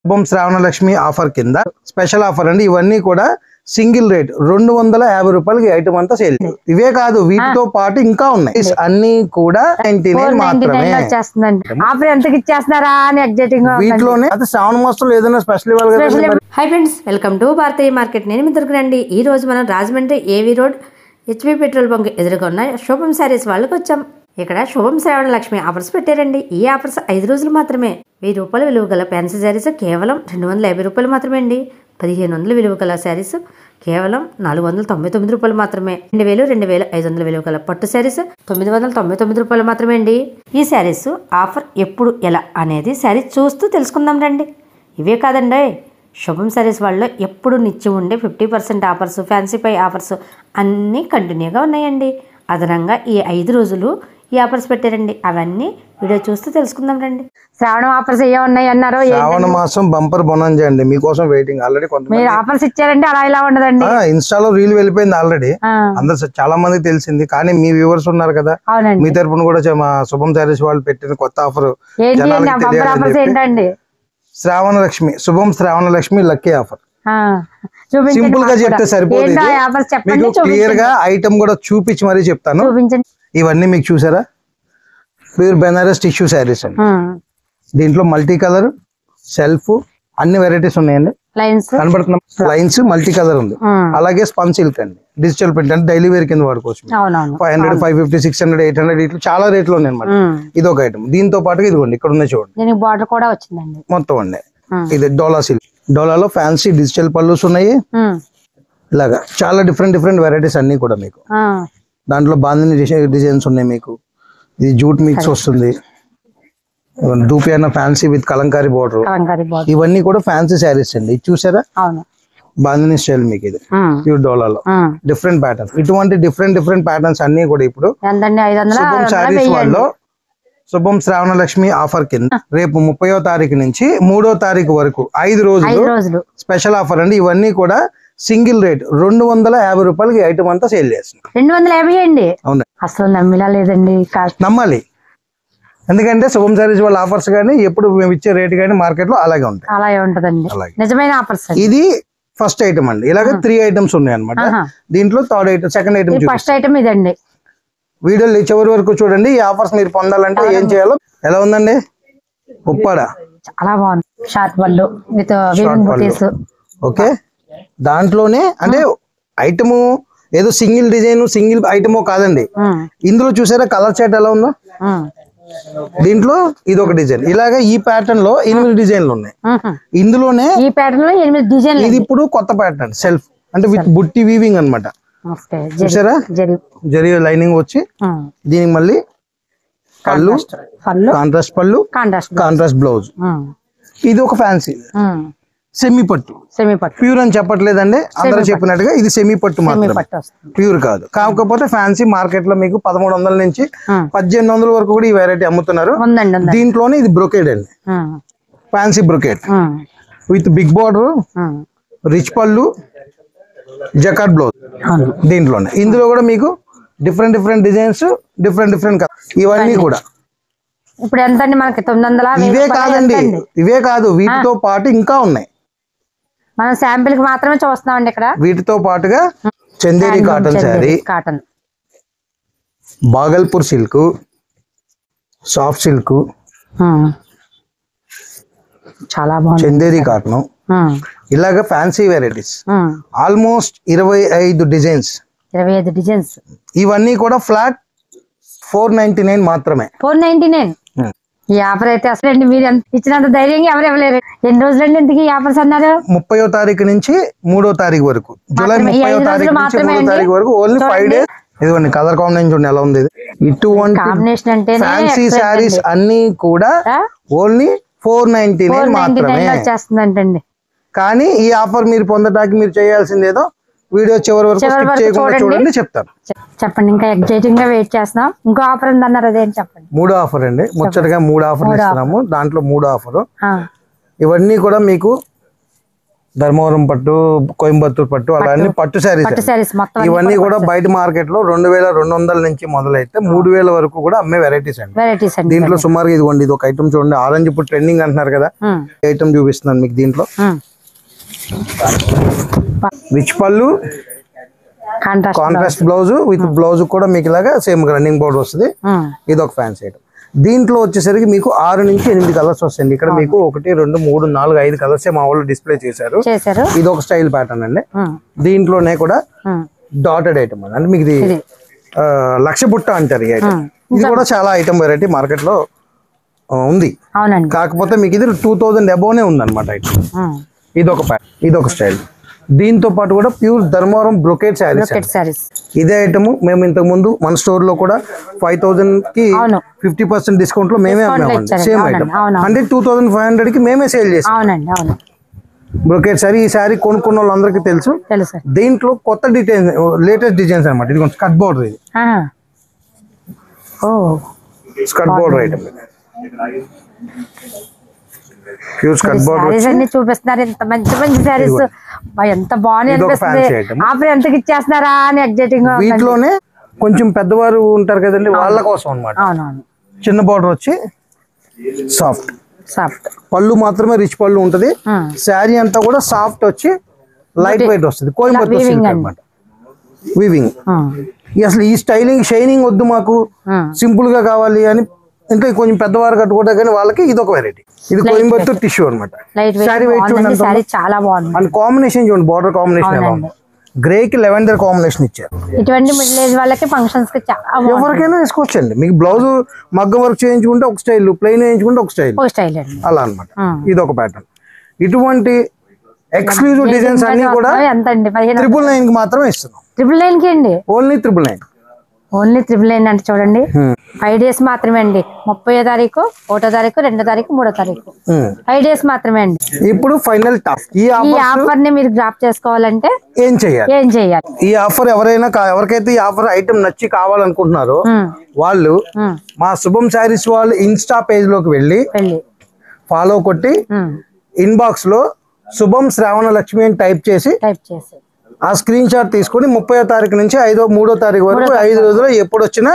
శుభం శ్రావణ లక్ష్మి ఆఫర్ కింద special offer అండి. ఇవన్నీ కూడా సింగిల్ రేట్ 250 రూపాయలకి ఐటమ్ అంతా సేల్. ఇవే కాదు వీటితో పాటు ఇంకా ఉన్నాయి అన్ని కూడా 99 మాత్రమే. వీటిలోనే అయితే శ్రావణ మాసంలో ఏదైనా స్పెషల్ ఇవ్వాలి. Hi friends, welcome to Bharatiya market. నేను మీ దొరకనండి. ఈ రోజు మనం రాజమండ్రి ఏవి రోడ్ హెచ్పి పెట్రోల్ బంక్ ఎదురుగా ఉన్న శుభం శారీస్ వాళ్ళకి వచ్చాం. ఇక్కడ శుభం శ్రావణ లక్ష్మి ఆఫర్స్ పెట్టారండి. ఈ ఆఫర్స్ 5 రోజులు మాత్రమే. 1000 రూపాయల విలువ గల ఫ్యాన్సీ శారీస్ కేవలం 250 రూపాయలు మాత్రమే అండి. 1500 విలువ గల శారీస్ కేవలం 499 రూపాయలు మాత్రమే. 2000, 2500 విలువ గల పట్టు శారీస్ 999 రూపాయలు మాత్రమే అండి. ఈ శారీస్ ఆఫర్ ఎప్పుడు ఎలా అనేది శారీ చూస్తూ తెలుసుకుందాం రండి. ఇవే కాదండి, శుభం శారీస్ వాళ్ళు ఎప్పుడు నిత్యం ఉండే 50% ఆఫర్స్, ఫ్యాన్సీ పై ఆఫర్స్ అన్నీ కంటిన్యూగా ఉన్నాయండి. అదనంగా ఈ 5 రోజులు ఈ ఆఫర్స్ పెట్టారండి. అవన్నీ వీడియో చూస్తూ తెలుసుకుందాం రండి. శ్రావణ ఆఫర్స్ ఏ ఉన్నాయి అన్నారు. శ్రావణ మాసం బంపర్ బొనంజా అండి, మీకోసం వెయిటింగ్. ఆల్రెడీ కొంతమంది ఆఫర్స్ ఇచ్చారండి, అలా ఇలా ఉండదండి. ఇన్స్టాలో రీల్ వెళ్ళిపోయింది ఆల్రెడీ, అందరు చాలా మందికి తెలిసింది. కానీ మీ వ్యూవర్స్ ఉన్నారు కదా, మీ తరపున కూడా మా శుభం శారీస్ వాళ్ళు పెట్టిన కొత్త ఆఫర్ ఏంటండి? శ్రావణ లక్ష్మి, శుభం శ్రావణ లక్ష్మి లక్కీ ఆఫర్. సింపుల్ గా చెప్తే సరిపోదు, మీకు క్లియర్ గా ఐటమ్ కూడా చూపించి మరీ చెప్తాను. ఇవన్నీ మీకు చూసారా, ప్యూర్ బెనారస్ టిష్యూ శారీస్ అండి. దీంట్లో మల్టీ కలర్ సెల్ఫ్ అన్ని వెరైటీస్ ఉన్నాయండి. కనబడుతున్న లైన్స్ మల్టీ కలర్ ఉంది. అలాగే స్పన్ సిల్క్ అండి, డిజిటల్ ప్రింట్ అంటే డైలీ వేర్ కింద వాడుకోవచ్చు. 500, 550, 600, 800 ఇట్లా చాలా రేట్లు ఉన్నాయి అనమాట. ఇది ఒక ఐటమ్. దీంతో పాటు ఇదిగోండి ఇక్కడ ఉన్న చూడండి, బార్డర్ కూడా వచ్చిందండి మొత్తం అండి. ఇది డోలా సిల్క్, డోలాలో ఫ్యాన్సీ డిజిటల్ పళ్ళుస్ ఉన్నాయి. ఇలాగా చాలా డిఫరెంట్ వెరైటీస్ అన్ని కూడా మీకు. దాంట్లో బాందిని డిజైన్స్ ఉన్నాయి మీకు. ఇది జూట్ మిక్స్ వస్తుంది, దూపియానా ఫ్యాన్సీ విత్ కలంకారీ బోర్డర్. ఇవన్నీ కూడా ఫ్యాన్సీ శారీస్ అండి. ఇది చూసారా, బాందిని స్టైల్ మీకు. ఇది ప్యూర్ డోలాలో డిఫరెంట్ ప్యాటర్న్. ఇటువంటి డిఫరెంట్ ప్యాటర్న్స్ అన్ని కూడా ఇప్పుడు శుభం శారీస్ వాళ్ళు శుభం శ్రావణ లక్ష్మి ఆఫర్ కింద రేపు 30వ తారీఖు నుంచి 3వ తారీఖు వరకు 5 రోజులు స్పెషల్ ఆఫర్ అండి. ఇవన్నీ కూడా సింగిల్ రేట్ 250 రూపాయలకి ఐటమ్ అంతా సేల్ చేస్తుంది. 250 అండి. అవును, అసలు నమ్మిలా లేదండి. నమ్మాలి, ఎందుకంటే శుభం శారీస్ వాళ్ళ ఆఫర్స్ కానీ ఎప్పుడు మేము ఇచ్చే రేట్ కానీ మార్కెట్ లో అలాగే ఉంటాయి. అలాగే ఉంటదండి, నిజమైన ఆఫర్స్. ఇది ఫస్ట్ ఐటమ్ అండి. ఇలాగే 3 ఐటమ్స్ ఉన్నాయి అనమాట. దీంట్లో third item, second item, first item ఇదండి. వీడియోలు చివరి వరకు చూడండి. ఈ ఆఫర్స్ మీరు పొందాలంటే ఏం చేయాలో. ఎలా ఉందండి ఉప్పాడ, చాలా బాగుంది. షార్ట్ పళ్ళు విత్ బూటీస్. ఓకే, దాంట్లోనే అంటే ఐటమ్ ఏదో సింగిల్ డిజైన్ సింగిల్ ఐటమో కాదండి. ఇందులో చూసారా కలర్ చార్ట్ ఎలా ఉందో. దీంట్లో ఇది ఒక డిజైన్. ఇలాగా ఈ ప్యాటర్న్ లో 8 డిజైన్లు ఉన్నాయి. ఇందులోనే ఈ ప్యాటర్న్ లో 8 డిజైన్లు. ఇది ఇప్పుడు కొత్త ప్యాటర్న్ సెల్ఫ్ అంటే విత్ బుట్టి వీవింగ్ అన్నమాట. చూసారా, జరీ లైనింగ్ వచ్చి దీనికి మళ్ళీ పళ్ళు, కాంట్రాస్ట్ పళ్ళు, కాంట్రాస్ట్ బ్లౌజ్. ఇది ఒక ఫ్యాన్సీ సెమీ పట్టు. ప్యూర్ అని చెప్పట్లేదండి, అందరూ చెప్పినట్టుగా ఇది సెమీ పట్టు మాత్రమే, ప్యూర్ కాదు. కాకపోతే ఫ్యాన్సీ మార్కెట్ లో మీకు 1300 నుంచి 1800 వరకు కూడా ఈ వెరైటీ అమ్ముతున్నారు. దీంట్లోనే ఇది బ్రొకేడ్ అండి, fancy brocade with big border, rich పళ్ళు, జకార్డ్ బ్లౌజ్. దీంట్లోనే ఇందులో కూడా మీకు డిఫరెంట్ డిజైన్స్, డిఫరెంట్ ఇవన్నీ కూడా. ఇప్పుడు ఎంత అండి మనకి? 900. ఇవే కాదు వీటితో పాటు ఇంకా ఉన్నాయి. మనం శాంపిల్ కి మాత్రమే చూస్తున్నామండి ఇక్కడ. వీటితో పాటుగా Chanderi cotton sari, Bhagalpur silk, soft silk, చాలా బాగుంది, చందేరి కాటన్. ఇలాగా ఫ్యాన్సీ వెరైటీస్ ఆల్మోస్ట్ 25 డిజైన్స్. ఇవన్నీ కూడా ఫ్లాట్ 499 మాత్రమే. 499. ఈ ఆఫర్ అయితే అసలు మీరు ఇచ్చినంత ధైర్యంగా ఎవరు ఇవ్వలేరు. ఎన్ని రోజులండి ఇంతకీ ఈ ఆఫర్స్ అన్నారు? 30వ తారీఖు నుంచి 3వ తారీఖు వరకు, జూలై 30వ తారీఖు నుంచి 3వ తారీఖు వరకు ఓన్లీ 5 డేస్. ఇదిగోండి కలర్ కాంబినేషన్ చూడండి ఎలా ఉంది. ఇటువంటి ఫ్యాన్సీ శారీస్ అన్ని కూడా ఓన్లీ 499 మాత్రమే వచ్చేస్తుందంటండి. కానీ ఈ ఆఫర్ మీరు పొందడానికి మీరు చేయాల్సింది ఏదో వీడియో చివరి వరకు స్కిప్ చేయకుండా చూడండి, చెప్తాను. చెప్పండి, ఇంకా ఎగ్జైటింగ్ గా వెయిట్ చేస్తున్నాం. ఇంకో ఆఫర్ ఉందన్నారు, అదేం చెప్పండి. 3వ ఆఫర్ అండి, ముచ్చటగా 3 ఆఫర్లు ఇస్తున్నాము. దాంట్లో 3వ ఆఫర్ ఇవన్నీ కూడా మీకు ధర్మవరం పట్టు, కోయంబత్తూర్ పట్టు, అలా అన్ని పట్టు శారీస్ ఇవన్నీ కూడా బయట మార్కెట్ లో 2200 నుంచి మొదలైతే 3000 వరకు కూడా అమ్మే వెరైటీస్ అండి. దీంట్లో సుమారుగా ఇదిగోండి, ఇది ఒక ఐటమ్ చూడండి, ఆరెంజ్ ఇప్పుడు ట్రెండింగ్ అంటున్నారు కదా, ఐటమ్ చూపిస్తున్నాను మీకు. దీంట్లో రిచ్ పళ్ళు, కాంట్రాస్ట్ బ్లౌజ్, విత్ బ్లౌజ్ కూడా మీకు ఇలాగా సేమ్ రన్నింగ్ బోర్డర్ వస్తుంది. ఇది ఒక ఫ్యాన్సీ ఐటమ్. దీంట్లో వచ్చేసరికి మీకు 6 నుంచి 8 కలర్స్ వస్తాయండి. ఇక్కడ మీకు 1, 2, 3, 4, 5 కలర్స్ మా వాళ్ళు డిస్ప్లే చేశారు. ఇది ఒక స్టైల్ ప్యాటర్న్ అండి. దీంట్లోనే కూడా డాటెడ్ ఐటమ్ అండి, అంటే మీకు ఇది లక్ష బుట్ట అంటారు ఈ ఐటమ్. ఇది కూడా చాలా ఐటమ్ వెరైటీ మార్కెట్ లో ఉంది, కాకపోతే మీకు ఇది 2000 అబోవ్నే ఉంది అనమాట ఐటమ్. ఇది ఒక ప్యాటర్న్, ఇది ఒక స్టైల్. దీంతో పాటు కూడా ప్యూర్ ధర్మవరం బ్రొకేట్ శారీస్. ఇదే ఐటమ్ మేము ఇంతకు ముందు మన స్టోర్ లో కూడా 5000 కి 50% డిస్కౌంట్ లో మేమే అమ్మామండి. సేమ్ ఐటమ్ అంటే 2500 కి మేమే సేల్ చేసాం బ్రొకేట్ శారీ. ఈ శారీ కొనుక్కున్న వాళ్ళందరికీ తెలుసు. దీంట్లో కొత్త డిజైన్స్, లేటెస్ట్ డిజైన్స్ అనమాట. ఇది స్కర్ట్ బోర్డర్, ఇది స్కర్ట్ బోర్డర్ ఐటమ్. చూపిస్తున్నారు ఎంత మంచి మంచి సారీస్, ఎంత బాగుంది అనిపిస్తుంది. ఆఫర్ ఎంతకి ఇచ్చేస్తున్నారా అని ఎగ్జైటింగ్. వీటిలోనే కొంచెం పెద్దవారు ఉంటారు కదండి, వాళ్ళ కోసం అనమాట. చిన్న బార్డర్ వచ్చి సాఫ్ట్ పళ్ళు మాత్రమే రిచ్ పళ్ళు ఉంటది. శారీ అంతా కూడా సాఫ్ట్ వచ్చి లైట్ వెయిట్ వస్తుంది. కోయంబత్తూర్ సిల్క్ అన్నమాట, వీవింగ్. అసలు ఈ స్టైలింగ్ షైనింగ్ వద్దు మాకు, సింపుల్ గా కావాలి అని ఇంకా కొంచెం పెద్దవారు కట్టుకుంటా, కానీ వాళ్ళకి ఇది ఒక వెరైటీ. ఇది కోయంబత్తూర్ టిష్యూ అనమాట. శారీ వెయిట్ చూడండి, చాలా బాగుంది. అండ్ కాంబినేషన్ చూడండి, బార్డర్ కాంబినేషన్ గ్రే కి లెవెండర్ కాంబినేషన్ ఇచ్చారు. ఇటువంటి మిడిల్ ఏజ్ వాళ్ళకి ఫంక్షన్స్ కి ఎవరికైనా వేసుకోవచ్చండి. మీకు బ్లౌజ్ మగ్గ వర్క్ చేయించుకుంటే ఒక స్టైల్, ప్లెయిన్ వేయించుకుంటే ఒక స్టైల్, అలా అనమాట. ఇది ఒక ప్యాటర్న్. ఇటువంటి ఎక్స్క్లూజివ్ డిజైన్స్ అన్ని కూడా 999 కి మాత్రమే ఇస్తున్నాం. 999 కి అండి, ఓన్లీ 999. ఓన్లీ 999 అంటే చూడండి, 5 డేస్ మాత్రమే అండి. 30వ తారీఖు, 1వ తారీఖు, 2వ తారీఖు, 3వ తారీఖు, 5 డేస్ మాత్రమే అండి. ఇప్పుడు ఫైనల్ టాస్క్, ఈ ఆఫర్ ని మీరు గ్రాప్ చేసుకోవాలంటే ఏం చేయాలి? ఈ ఆఫర్ ఎవరికైతే ఈ ఆఫర్ ఐటమ్ నచ్చి కావాలనుకుంటున్నారో వాళ్ళు మా శుభం శారీస్ వాళ్ళు ఇన్స్టా పేజ్ లోకి వెళ్ళి ఫాలో కొట్టి ఇన్బాక్స్ లో శుభం శ్రావణ లక్ష్మి అని టైప్ చేసి ఆ స్క్రీన్ షాట్ తీసుకుని 30వ తారీఖు నుంచి 3వ తారీఖు వరకు 5 రోజుల్లో ఎప్పుడు వచ్చినా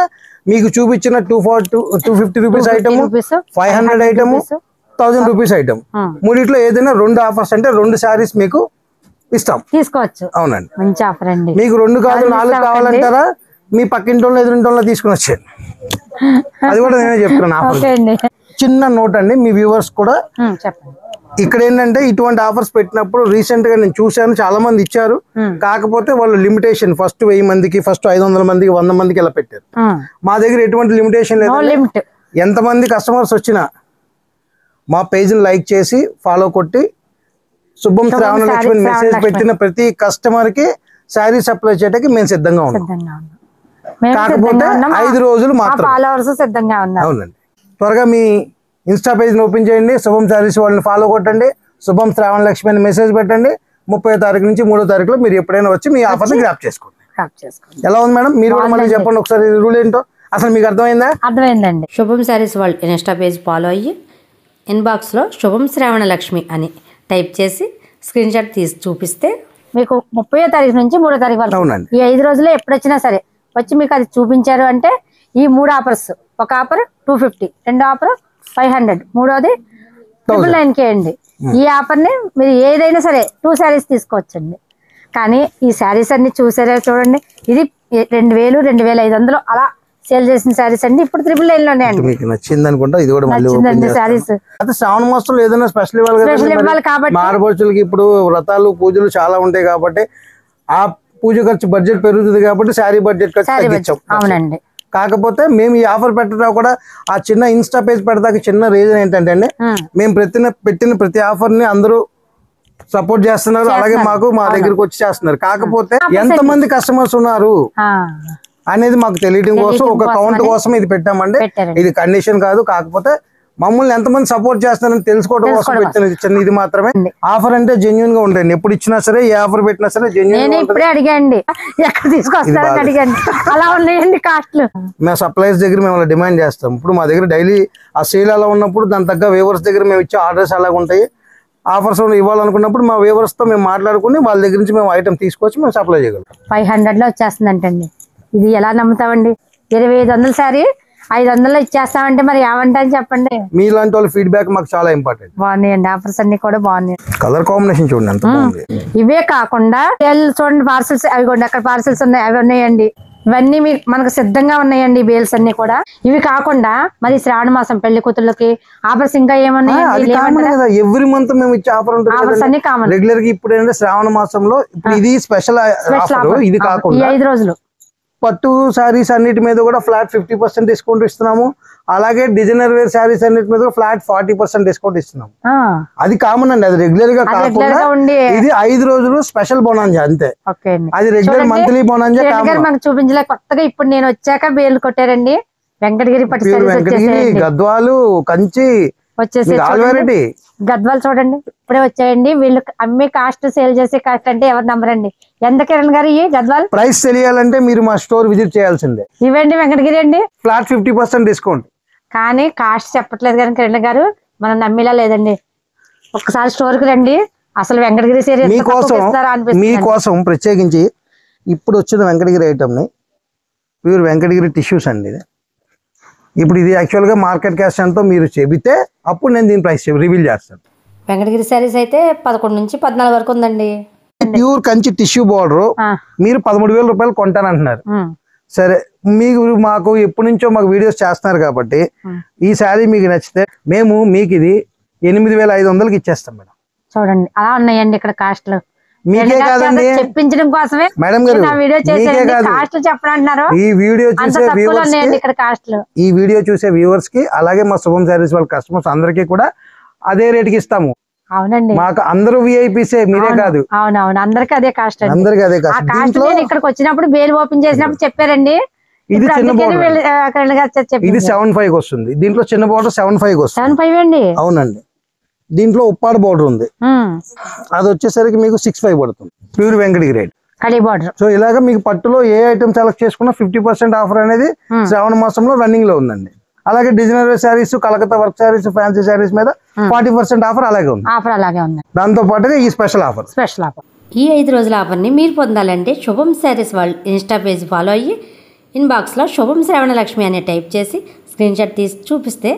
మీకు చూపించిన 250 rupees item, 500 item, 1000 rupees item, మూడిట్లో ఏదైనా 2 ఆఫర్స్ అంటే 2 శారీస్ మీకు ఇస్తాం, తీసుకోవచ్చు. అవునండి, మంచి ఆఫర్ అండి. మీకు 2 కాదు 4 కావాలంటారా, మీ పక్కింటోళ్ళు ఎదురింటోళ్ళు తీసుకుని వచ్చేయండి, అది కూడా నేనే చెప్తున్నాను. ఆఫర్ చిన్న నోట్ అండి మీ వ్యూవర్స్ కూడా చెప్పండి. ఇక్కడ ఏంటంటే ఇటువంటి ఆఫర్స్ పెట్టినప్పుడు రీసెంట్ గా నేను చూసాను, చాలా మంది ఇచ్చారు. కాకపోతే వాళ్ళు లిమిటేషన్ ఫస్ట్ 1000 మందికి, ఫస్ట్ 500 మందికి, 100 మందికి ఇలా పెట్టారు. మా దగ్గర ఎటువంటి లిమిటేషన్ లేదు. ఎంతమంది కస్టమర్స్ వచ్చినా మా పేజ్ ని లైక్ చేసి ఫాలో కొట్టి శుభం శ్రావణ లక్ష్మి మెసేజ్ పెట్టిన ప్రతి కస్టమర్ కి శారీ సప్లై చేయడానికి మేము సిద్ధంగా ఉన్నాం. కాకపోతే 5 రోజులు మాత్రం. అవునండి, త్వరగా మీ ఇన్స్టా పేజ్ ఓపెన్ చేయండి, శుభం శారీస్ వాళ్ళని ఫాలో కొట్టండి, శుభం శ్రావణ లక్ష్మి అని మెసేజ్ పెట్టండి. 30వ తారీఖు నుంచి 3వ తారీఖులో మీరు ఎప్పుడైనా వచ్చి మీ ఆఫర్ ని గ్రాప్ చేసుకోండి. ఎలా ఉంది మేడం, మీరు కూడా మళ్ళీ చెప్పండి ఒకసారి రూల్ ఏంటో, అసలు మీకు అర్థమైందా? అర్థమైందండి. శుభం శారీస్ వాళ్ళు ఇన్స్టా పేజ్ ఫాలో అయ్యి ఇన్బాక్స్ లో శుభం శ్రావణ లక్ష్మి అని టైప్ చేసి స్క్రీన్ షాట్ తీసి చూపిస్తే మీకు 30వ తారీఖు నుంచి 3వ తారీఖు వరకు ఈ 5 రోజుల్లో ఎప్పుడు వచ్చినా సరే వచ్చి మీకు అది చూపించారు అంటే ఈ 3 ఆఫర్స్, ఒక ఆఫర్ 250, 2వ ఆఫర్ 500, 3వది 999 అండి. ఈ ఆఫర్ ని మీరు ఏదైనా సరే 2 శారీస్ తీసుకోవచ్చండి. కానీ ఈ శారీస్ అన్ని చూసారే చూడండి, ఇది 2000, 2500 అలా సేల్ చేసిన శారీస్ అండి. ఇప్పుడు 999 లోనే అండి. మీకు నచ్చింది అనుకుంటా, ఇది కూడా నచ్చిందండి శారీస్. అయితే శ్రావణ మాసంలో ఏదైనా స్పెషల్ ఇవ్వాలి కాబట్టి ఆడపడుచులకి ఇప్పుడు వ్రతాలు పూజలు చాలా ఉంటాయి కాబట్టి ఆ పూజ ఖర్చు బడ్జెట్ పెరుగుతుంది కాబట్టి శారీ బడ్జెట్ ఖర్చు తగ్గించాం. అవునండి, కాకపోతే మేము ఈ ఆఫర్ పెట్టడం కూడా ఆ చిన్న ఇన్స్టా పేజ్ పెడతాకి చిన్న రీజన్ ఏంటంటే అండి, మేము పెట్టిన ప్రతి ఆఫర్ ని అందరూ సపోర్ట్ చేస్తున్నారు, అలాగే మా దగ్గరకు వచ్చి చేస్తున్నారు. కాకపోతే ఎంతమంది కస్టమర్స్ ఉన్నారు అనేది మాకు తెలియడం కోసం ఒక కౌంట్ కోసం ఇది పెట్టామండి. ఇది కండిషన్ కాదు, కాకపోతే మమ్మల్ని ఎంతమంది సపోర్ట్ చేస్తున్నారని తెలుసుకోవడం కోసం పెట్టిన ఇది మాత్రమే. ఆఫర్ అంటే జెన్యున్ గా ఉంటుంది, ఎప్పుడు ఇచ్చినా సరే ఏ ఆఫర్ పెట్టినా సరే జెన్యున్. ఇప్పుడే అడిగండి ఎక్కడ తీసుకొస్తారని అడిగండి, అలా ఉన్నాయండి కాస్ట్లు. మేము సప్లైస్ దగ్గర మేము డిమాండ్ చేస్తాం. ఇప్పుడు మా దగ్గర డైలీ ఆ సేల్ అలా ఉన్నప్పుడు దాని తగ్గ వేవర్స్ దగ్గర మేము ఇచ్చే ఆర్డర్స్ అలాగ ఉంటాయి. ఆఫర్స్ ఇవ్వాలనుకున్నప్పుడు మా వ్యూవర్స్ తో మేము మాట్లాడుకుని వాళ్ళ దగ్గర నుంచి మేము ఐటమ్ తీసుకొచ్చి మేము సప్లై చేయగలం. 500 లో వచ్చేస్తుందంటండి. ఇది ఎలా నమ్ముతామండి? 2500 సారీ 500 ఇచ్చేస్తామంటే మరి ఏమంటారు చెప్పండి. మీలాంటి వాళ్ళ ఫీడ్బ్యాక్ మాకు చాలా ఇంపార్టెంట్. బాగున్నాయండి, ఆఫర్స్ అన్ని కూడా బాగున్నాయి. కలర్ కాంబినేషన్ చూడండి ఎంత బాగుంది. ఇవే కాకుండా చూడండి పార్సల్స్, అవి కూడా అక్కడ పార్సల్స్ ఉన్నాయి, అవి ఉన్నాయండి. ఇవన్నీ మనకు సిద్ధంగా ఉన్నాయండి బేల్స్ అన్ని కూడా. ఇవి కాకుండా మరి శ్రావణ మాసం పెళ్లి కూతుళ్ళకి ఆఫర్స్ ఇంకా ఏమన్నాయి? ఎవ్రీ మంత్ మేము ఇచ్చే ఆఫర్ ఉంటుంది రెగ్యులర్ గా. ఇప్పుడు ఏంటంటే శ్రావణ మాసంలో ఇప్పుడు ఇది స్పెషల్ ఆఫర్. ఇది కాకుండా 5 రోజులు పట్టు శారీస్ అన్నిటి మీద కూడా ఫ్లాట్ 50% డిస్కౌంట్ ఇస్తున్నాము. అలాగే డిజైనర్ వేర్ శారీస్ అన్నిటి మీద ఫ్లాట్ 40% డిస్కౌంట్ ఇస్తున్నాము. అది కామన్ అండి, అది రెగ్యులర్ గా కాకుండా ఇది 5 రోజులు స్పెషల్ బోనాంజా అంతే. అది రెగ్యులర్ మంత్లీ బోనాంజా మనకు చూపించలే. కొత్తగా ఇప్పుడు నేను వచ్చాక బేలు కొట్టారండి. వెంకటగిరి పట్టు వెంకటగిరి, గద్వాలు, కంచి వచ్చేసి గద్వాలు చూడండి ఇప్పుడే వచ్చాయండి. వీళ్ళు అమ్మి కాస్ట్ సేల్ చేసే కాస్ట్ అంటే ఎవరు నమ్మరండి. ఎంత కిరణ్ గారు ఈ గద్వాల్ ప్రైస్ తెలియాలంటే మీరు మా స్టోర్ విజిట్ చేయాల్సిందే. ఇవ్వండి వెంకటగిరి అండి, ఫ్లాట్ 50% డిస్కౌంట్. కానీ కాస్ట్ చెప్పట్లేదు కానీ కిరణ్ గారు మనం నమ్మేలా లేదండి. ఒక్కసారి స్టోర్ కి రండి. అసలు వెంకటగిరి సీరియల్ మీకోసం ప్రత్యేకించి ఇప్పుడు వచ్చిన వెంకటగిరి ఐటమ్ ని ప్యూర్ వెంకటగిరి టిష్యూస్ అండి. ఇప్పుడు ఇది యాక్చువల్ గా మార్కెట్ క్యాస్ట్ ఎంతో మీరు చెబితే అప్పుడు నేను దీని ప్రైస్ రివీల్ చేస్తాను. వెంకటగిరి సారీస్ అయితే 11 నుంచి 14 వరకు ఉందండి. ప్యూర్ కంచి టిష్యూ బోర్డర్ మీరు 13,000 రూపాయలు కొంటానంటున్నారు. సరే, మాకు ఎప్పటి నుంచో మాకు వీడియోస్ చేస్తున్నారు కాబట్టి ఈ శారీ మీకు నచ్చితే మేము మీకు ఇది 8,500కి ఇచ్చేస్తాం మేడం. చూడండి అలా ఉన్నాయండి ఇక్కడ కాస్ట్లు. మీకే కాదండి, చెప్పించడం కోసమే మేడం గారు చెప్పంటున్నారు. ఈ వీడియో చూసే వ్యూవర్స్ కి అలాగే మా శుభం శారీస్ వాళ్ళ కస్టమర్స్ అందరికీ కూడా అదే రేట్ కి ఇస్తాము. అవునండి, మాకు అందరూ విఐపీసే, మీరే కాదు. అవునవును, అందరికి అదే కాస్ట్. అందరికి అదే కాస్ట్. ఇక్కడికి వచ్చినప్పుడు బేల్ ఓపెన్ చేసినప్పుడు చెప్పారండి. ఇది చిన్న బోర్డర్, ఇది 7.5 వస్తుంది. దీంట్లో చిన్న బోర్డర్ 7.5 వస్తుంది. 7.5 అండి. అవునండి, దీంట్లో ఉప్పాడు బోర్డర్ ఉంది, అది వచ్చేసరికి మీకు 6.5 పడుతుంది. Pure Venkatagiri border. సో ఇలాగా మీకు పట్టులో ఏ ఐటమ్ సెలెక్ట్ చేసుకున్నా 50% ఆఫర్ అనేది శ్రావణ మాసంలో రన్నింగ్ లో ఉందండి. అలాగే designer saris, Calcutta work saris, fancy saris మీద 40% ఆఫర్ అలాగే ఉంది. దాంతో పాటుగా ఈ స్పెషల్ ఆఫర్. ఈ 5 రోజుల ఆఫర్ ని మీరు పొందాలంటే శుభం శారీస్ వాళ్ళు ఇన్స్టా పేజ్ ఫాలో అయ్యి ఇన్బాక్స్ లో శుభం శ్రావణ లక్ష్మి అనే టైప్ చేసి స్క్రీన్ షాట్ తీసి చూపిస్తే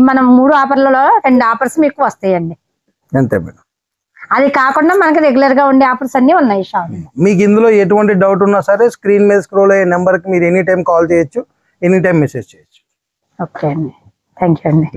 మనం 3 ఆఫర్లలో 2 ఆఫర్స్ మీకు వస్తాయండి. అంతే మేడం. అది కాకుండా మనకి రెగ్యులర్ గా ఉండే ఆఫర్స్ అన్ని ఉన్నాయి. మీకు ఇందులో ఎటువంటి డౌట్ ఉన్నా సరే స్క్రీన్ మీద స్క్రోల్ అయ్యే నెంబర్ కి మీరు ఎనీ టైం కాల్ చేయొచ్చు, ఎనీ టైం మెసేజ్ చేయొచ్చు. ఓకే అండి, థ్యాంక్ యూ అండి.